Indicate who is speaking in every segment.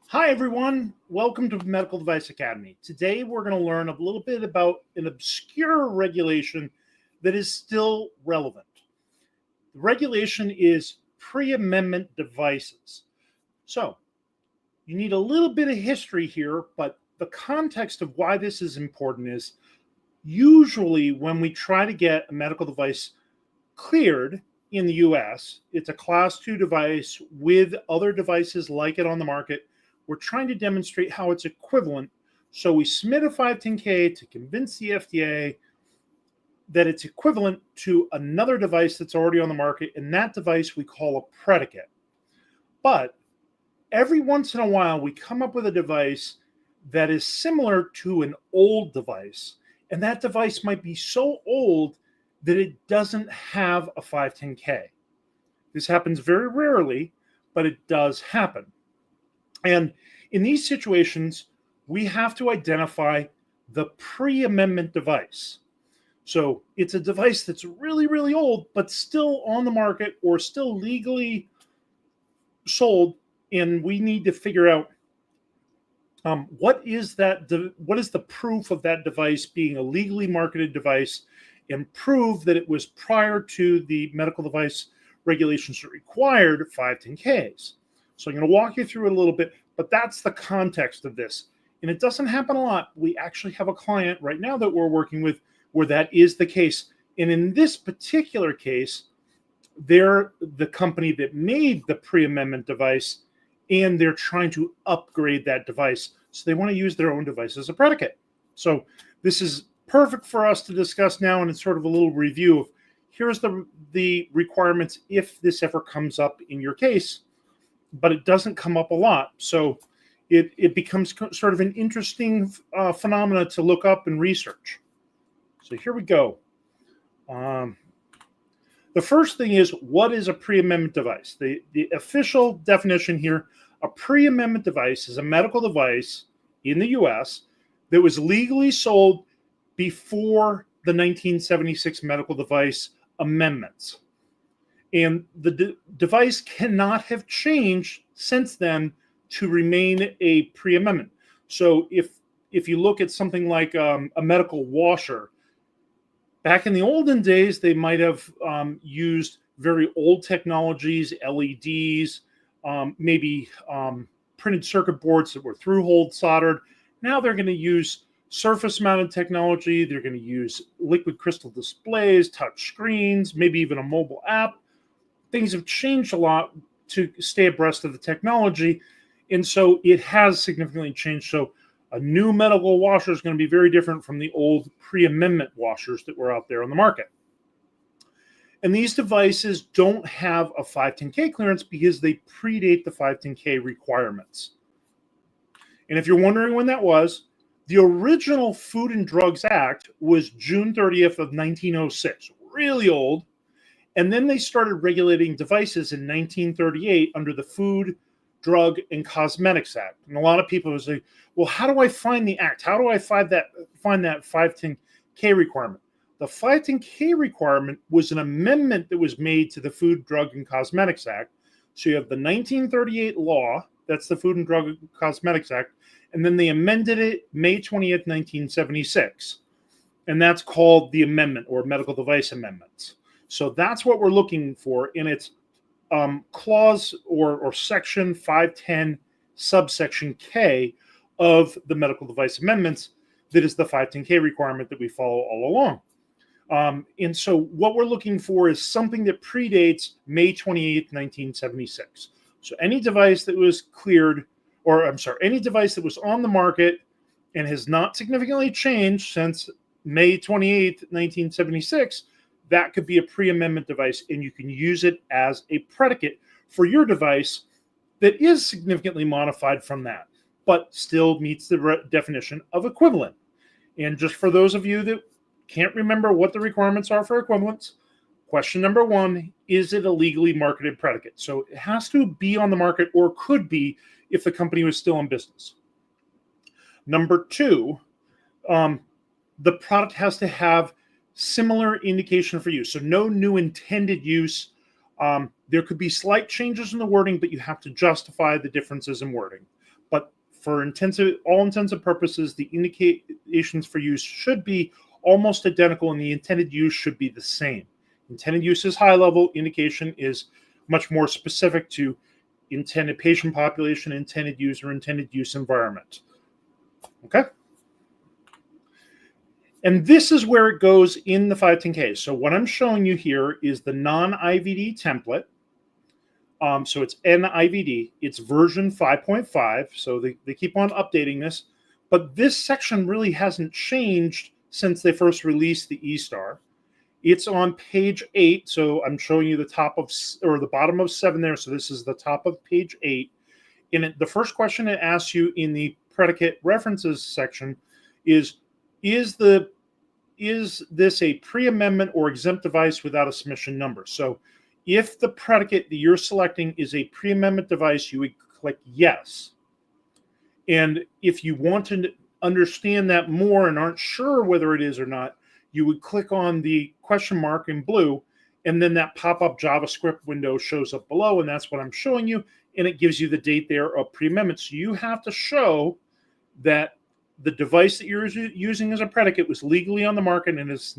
Speaker 1: Hi, everyone. Welcome to Medical Device Academy. Today, we're going to learn a little bit about an obscure regulation that is still relevant. The regulation is preamendment devices. So, you need a little bit of history here, but the context of why this is important is usually when we try to get a medical device cleared in the US, it's a class 2 device with other devices like it on the market. We're trying to demonstrate how it's equivalent. So we submit a 510K to convince the FDA that it's equivalent to another device that's already on the market, and that device we call a predicate. But every once in a while, we come up with a device that is similar to an old device, and that device might be so old that it doesn't have a 510K. This happens very rarely, but it does happen. And in these situations, we have to identify the pre-amendment device. So it's a device that's really, really old, but still on the market or still legally sold, and we need to figure out what is the proof of that device being a legally marketed device, and prove that it was prior to the medical device regulations that required 510Ks. So I'm going to walk you through it a little bit, but that's the context of this. And it doesn't happen a lot. We actually have a client right now that we're working with where that is the case. And in this particular case, they're the company that made the pre-amendment device, and they're trying to upgrade that device. So they want to use their own device as a predicate. So this is perfect for us to discuss now, and it's sort of a little review of here's the requirements if this ever comes up in your case, but it doesn't come up a lot. So it becomes sort of an interesting phenomena to look up and research. So here we go. The first thing is, what is a pre-amendment device? The official definition here, a pre-amendment device is a medical device in the US that was legally sold before the 1976 medical device amendments. And the device cannot have changed since then to remain a pre-amendment. So if you look at something like a medical washer, back in the olden days, they might have used very old technologies, LEDs, maybe printed circuit boards that were through-hole soldered. Now they're going to use surface-mounted technology. They're going to use liquid crystal displays, touch screens, maybe even a mobile app. Things have changed a lot to stay abreast of the technology, and so it has significantly changed. So a new medical washer is going to be very different from the old pre-amendment washers that were out there on the market. And these devices don't have a 510K clearance because they predate the 510K requirements. And if you're wondering when that was, the original Food and Drugs Act was June 30th of 1906, really old. And then they started regulating devices in 1938 under the Food, Drug, and Cosmetics Act. And a lot of people would say, well, how do I find the act? How do I find that 510K requirement? The 510K requirement was an amendment that was made to the Food, Drug, and Cosmetics Act. So you have the 1938 law, that's the Food and Drug and Cosmetics Act, and then they amended it May 20th, 1976. And that's called the amendment or medical device amendments. So that's what we're looking for in its clause or section 510 subsection K of the medical device amendments. That is the 510K requirement that we follow all along. And so what we're looking for is something that predates May 28th, 1976. So any device that was cleared, or I'm sorry, any device that was on the market and has not significantly changed since May 28th, 1976, that could be a pre-amendment device, and you can use it as a predicate for your device that is significantly modified from that, but still meets the definition of equivalent. And just for those of you that can't remember what the requirements are for equivalence, question number one, is it a legally marketed predicate? So it has to be on the market, or could be if the company was still in business. Number two, the product has to have similar indication for use. So no new intended use. There could be slight changes in the wording, but you have to justify the differences in wording. But for all intensive purposes, the indications for use should be almost identical, and the intended use should be the same. Intended use is high level, indication is much more specific to intended patient population, intended use, or intended use environment. Okay? And this is where it goes in the 510K. So what I'm showing you here is the non-IVD template. So it's NIVD. It's version 5.5. So they keep on updating this. But this section really hasn't changed since they first released the eStar. It's on page 8. So I'm showing you the top of, or the bottom of 7 there. So this is the top of page 8. And the first question it asks you in the predicate references section is this a pre-amendment or exempt device without a submission number? So if the predicate that you're selecting is a pre-amendment device, you would click yes. And if you want to understand that more and aren't sure whether it is or not, you would click on the question mark in blue, and then that pop-up JavaScript window shows up below, and that's what I'm showing you, and it gives you the date there of pre-amendment. So you have to show that the device that you're using as a predicate was legally on the market and has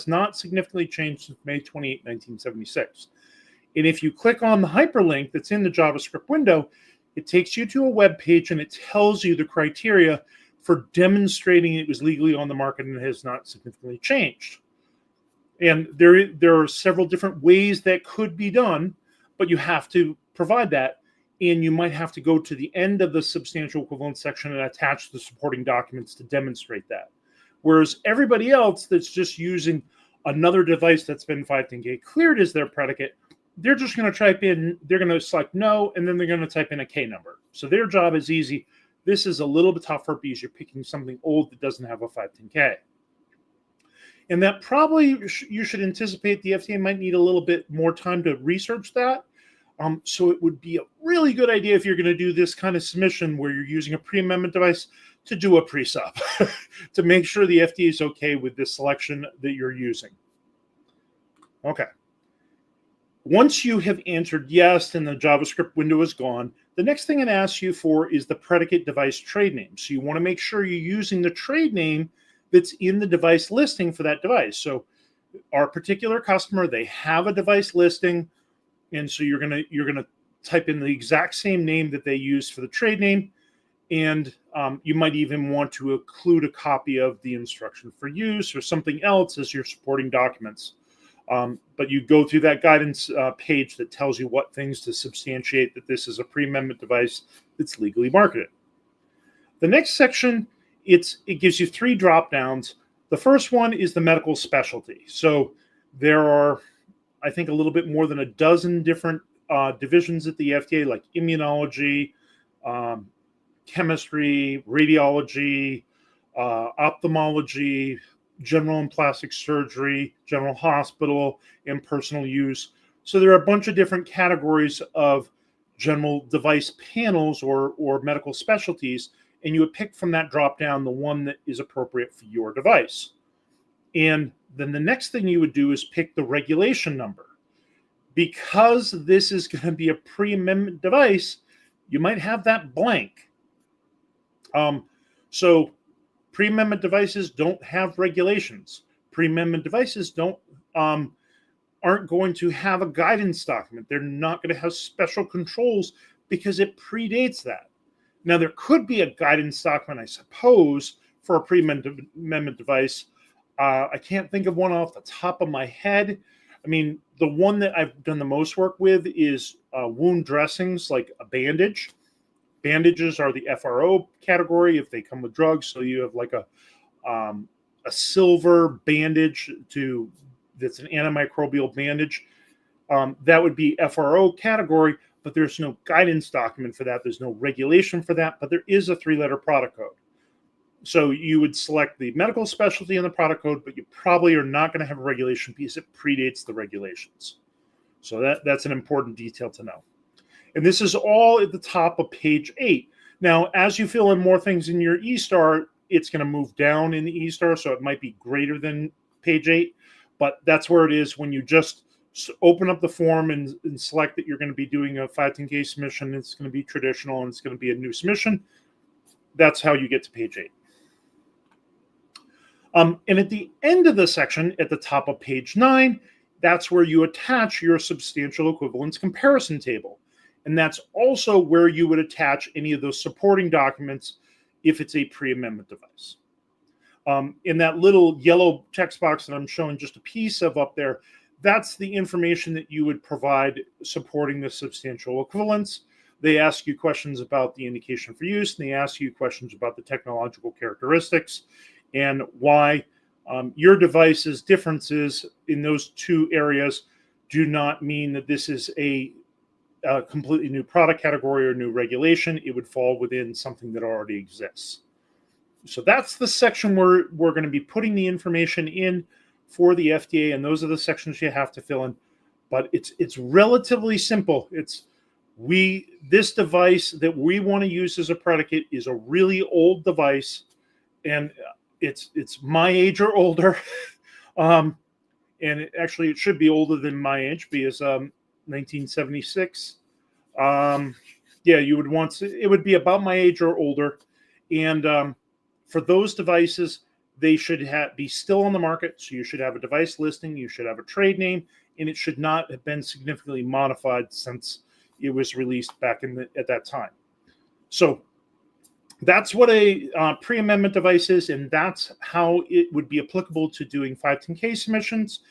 Speaker 1: not significantly changed since May 28, 1976. And if you click on the hyperlink that's in the JavaScript window, it takes you to a web page and it tells you the criteria for demonstrating it was legally on the market and has not significantly changed. And there are several different ways that could be done, but you have to provide that. And you might have to go to the end of the substantial equivalence section and attach the supporting documents to demonstrate that. Whereas everybody else that's just using another device that's been 510K cleared as their predicate, they're just going to type in, they're going to select no, and then they're going to type in a K number. So their job is easy. This is a little bit tougher because you're picking something old that doesn't have a 510K. And that probably you should anticipate the FDA might need a little bit more time to research that. So it would be a really good idea if you're going to do this kind of submission where you're using a pre-amendment device to do a pre-sub to make sure the FDA is okay with this selection that you're using. Okay. Once you have answered yes and the JavaScript window is gone, the next thing it asks you for is the predicate device trade name. So you want to make sure you're using the trade name that's in the device listing for that device. So our particular customer, they have a device listing. And so you're gonna type in the exact same name that they use for the trade name, and you might even want to include a copy of the instruction for use or something else as your supporting documents. But you go through that guidance page that tells you what things to substantiate that this is a pre-amendment device that's legally marketed. The next section, it gives you 3 drop downs. The first one is the medical specialty. So there are, I think, a little bit more than a dozen different divisions at the FDA, like immunology, chemistry, radiology, ophthalmology, general and plastic surgery, general hospital, and personal use. So there are a bunch of different categories of general device panels or medical specialties, and you would pick from that drop down the one that is appropriate for your device. And then the next thing you would do is pick the regulation number. Because this is going to be a pre-amendment device, you might have that blank. So pre-amendment devices don't have regulations. Pre-amendment devices aren't going to have a guidance document. They're not going to have special controls because it predates that. Now, there could be a guidance document, I suppose, for a pre-amendment device. I can't think of one off the top of my head. I mean, the one that I've done the most work with is wound dressings, like a bandage. Bandages are the FRO category if they come with drugs. So you have like a silver bandage that's an antimicrobial bandage. That would be FRO category, but there's no guidance document for that. There's no regulation for that, but there is a 3-letter product code. So you would select the medical specialty in the product code, but you probably are not going to have a regulation because it predates the regulations. So that's an important detail to know. And this is all at the top of page 8. Now, as you fill in more things in your eStar, it's going to move down in the eStar, so it might be greater than page 8, but that's where it is when you just open up the form and select that you're going to be doing a 510K submission. It's going to be traditional and it's going to be a new submission. That's how you get to page 8. And at the end of the section, at the top of page 9, that's where you attach your substantial equivalence comparison table. And that's also where you would attach any of those supporting documents if it's a pre-amendment device. In that little yellow text box that I'm showing just a piece of up there, that's the information that you would provide supporting the substantial equivalence. They ask you questions about the indication for use, and they ask you questions about the technological characteristics and why your device's differences in those two areas do not mean that this is a completely new product category or new regulation. It would fall within something that already exists. So that's the section where we're going to be putting the information in for the FDA, and those are the sections you have to fill in. But it's relatively simple. This device that we want to use as a predicate is a really old device, and it's my age or older. And it should be older than my age because 1976. You would want to, it would be about my age or older. And for those devices, they should be still on the market. So you should have a device listing, you should have a trade name, and it should not have been significantly modified since it was released back at that time. So that's what a pre-amendment device is, and that's how it would be applicable to doing 510K submissions.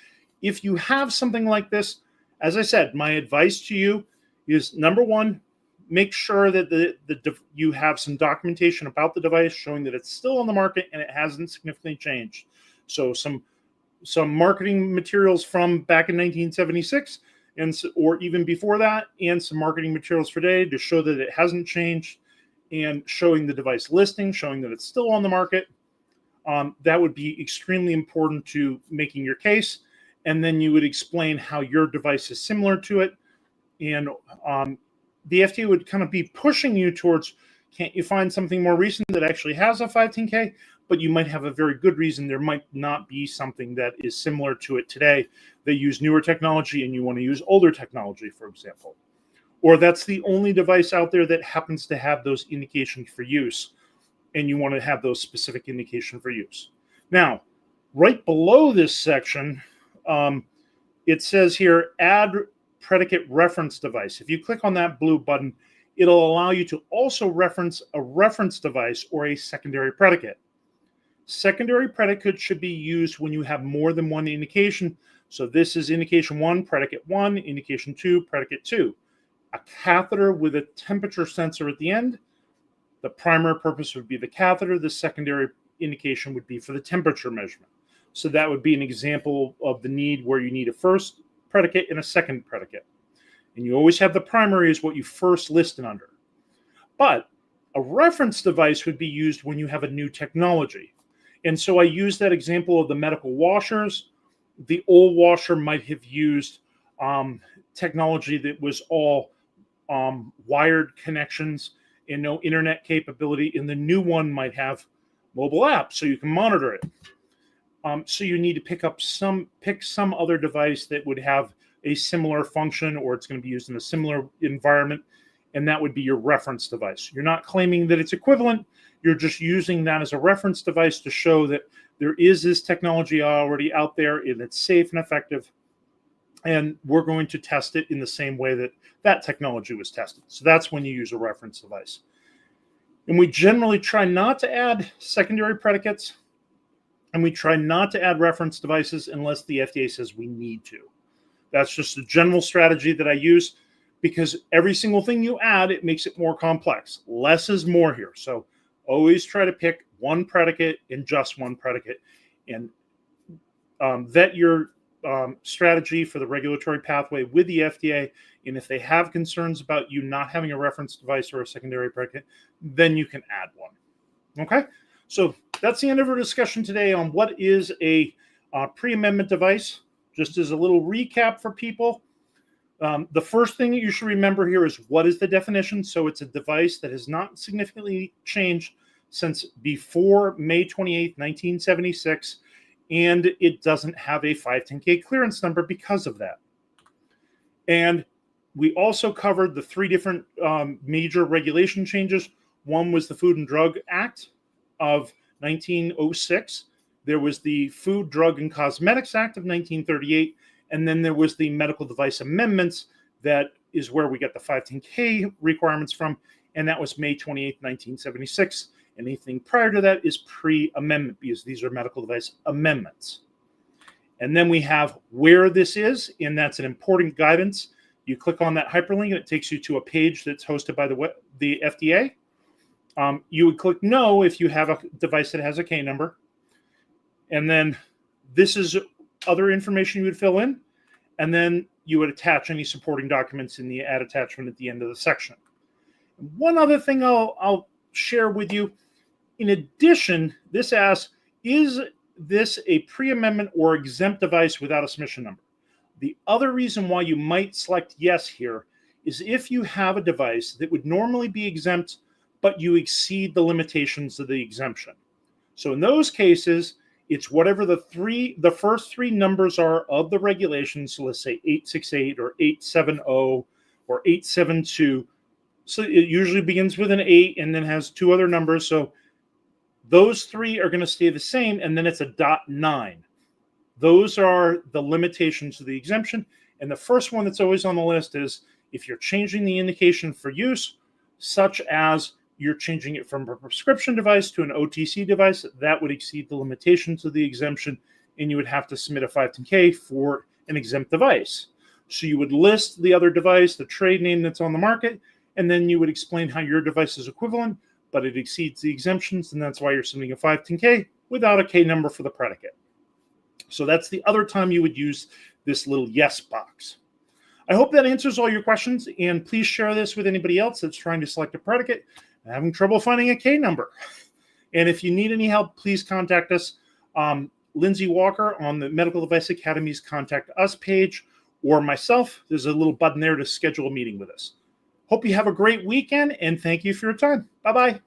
Speaker 1: If you have something like this, as I said, my advice to you is, number one, make sure that you have some documentation about the device showing that it's still on the market and it hasn't significantly changed. So some marketing materials from back in 1976 or even before that, and some marketing materials for today to show that it hasn't changed, and showing the device listing, showing that it's still on the market. That would be extremely important to making your case. And then you would explain how your device is similar to it. And the FDA would kind of be pushing you towards, can't you find something more recent that actually has a 510K? But you might have a very good reason there might not be something that is similar to it today. They use newer technology and you want to use older technology, for example. Or that's the only device out there that happens to have those indications for use, and you want to have those specific indication for use. Now, right below this section, it says here, add predicate reference device. If you click on that blue button, it'll allow you to also reference a reference device or a secondary predicate. Secondary predicate should be used when you have more than one indication. So this is indication 1, predicate 1, indication 2, predicate 2. A catheter with a temperature sensor at the end. The primary purpose would be the catheter. The secondary indication would be for the temperature measurement. So that would be an example of the need where you need a first predicate and a second predicate. And you always have the primary is what you first list it under. But a reference device would be used when you have a new technology. And so I use that example of the medical washers. The old washer might have used technology that was all wired connections and no internet capability, and the new one might have mobile apps so you can monitor it. So you need to pick some other device that would have a similar function, or it's going to be used in a similar environment, and that would be your reference device. You're not claiming that it's equivalent. You're just using that as a reference device to show that there is this technology already out there and it's safe and effective, and we're going to test it in the same way that technology was tested. So that's when you use a reference device. And we generally try not to add secondary predicates, and we try not to add reference devices unless the FDA says we need to. That's just a general strategy that I use, because every single thing you add, it makes it more complex. Less is more here. So always try to pick one predicate and just one predicate, and vet your strategy for the regulatory pathway with the FDA. And if they have concerns about you not having a reference device or a secondary predicate, then you can add one. Okay, so that's the end of our discussion today on what is a pre-amendment device. Just as a little recap for people, the first thing that you should remember here is, what is the definition? So it's a device that has not significantly changed since before May 28, 1976, and it doesn't have a 510K clearance number because of that. And we also covered the three different major regulation changes. One was the Food and Drug Act of 1906. There was the Food, Drug, and Cosmetics Act of 1938. And then there was the Medical Device Amendments. That is where we get the 510K requirements from. And that was May 28, 1976. Anything prior to that is pre-amendment, because these are medical device amendments. And then we have where this is, and that's an important guidance. You click on that hyperlink, and it takes you to a page that's hosted by the FDA. You would click no if you have a device that has a K number. And then this is other information you would fill in. And then you would attach any supporting documents in the add attachment at the end of the section. One other thing I'll share with you. In addition, this asks, is this a pre-amendment or exempt device without a submission number? The other reason why you might select yes here is if you have a device that would normally be exempt, but you exceed the limitations of the exemption. So in those cases, it's whatever the first three numbers are of the regulations. So let's say 868 or 870 or 872. So it usually begins with an 8 and then has two other numbers. So those three are going to stay the same, and then it's a .9. Those are the limitations of the exemption. And the first one that's always on the list is if you're changing the indication for use, such as you're changing it from a prescription device to an OTC device, that would exceed the limitations of the exemption, and you would have to submit a 510K for an exempt device. So you would list the other device, the trade name that's on the market, and then you would explain how your device is equivalent, but it exceeds the exemptions, and that's why you're submitting a 510K without a K number for the predicate. So that's the other time you would use this little yes box. I hope that answers all your questions, and please share this with anybody else that's trying to select a predicate and having trouble finding a K number. And if you need any help, please contact us. Lindsay Walker on the Medical Device Academy's Contact Us page, or myself. There's a little button there to schedule a meeting with us. Hope you have a great weekend, and thank you for your time. Bye-bye.